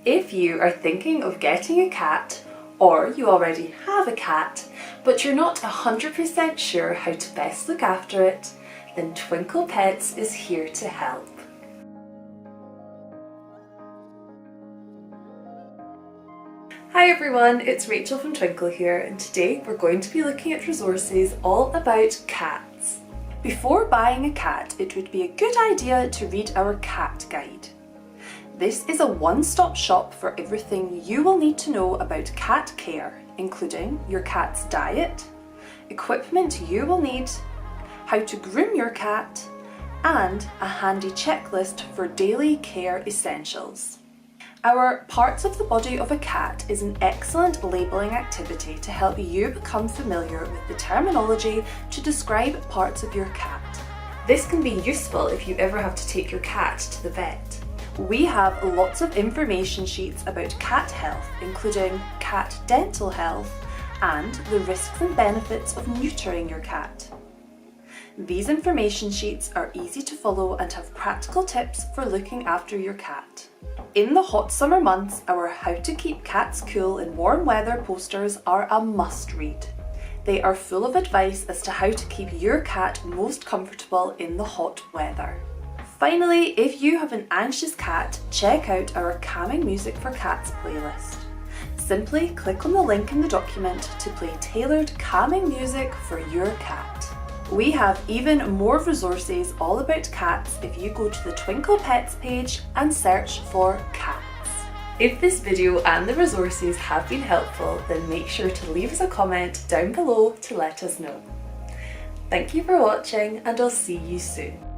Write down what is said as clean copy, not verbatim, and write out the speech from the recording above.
If you are thinking of getting a cat, or you already have a cat, but you're not 100% sure how to best look after it, then Twinkl Pets is here to help. Hi everyone, it's Rachel from Twinkl here, and today we're going to be looking at resources all about cats. Before buying a cat, it would be a good idea to read our cat guide. This is a one-stop shop for everything you will need to know about cat care, including your cat's diet, equipment you will need, how to groom your cat, and a handy checklist for daily care essentials. Our Parts of the Body of a Cat is an excellent labelling activity to help you become familiar with the terminology to describe parts of your cat. This can be useful if you ever have to take your cat to the vet. We have lots of information sheets about cat health, including cat dental health and the risks and benefits of neutering your cat. These information sheets are easy to follow and have practical tips for looking after your cat. In the hot summer months, our How to Keep Cats Cool in Warm Weather posters are a must-read. They are full of advice as to how to keep your cat most comfortable in the hot weather. Finally, if you have an anxious cat, check out our Calming Music for Cats playlist. Simply click on the link in the document to play tailored calming music for your cat. We have even more resources all about cats if you go to the Twinkl Pets page and search for cats. If this video and the resources have been helpful, then make sure to leave us a comment down below to let us know. Thank you for watching, and I'll see you soon.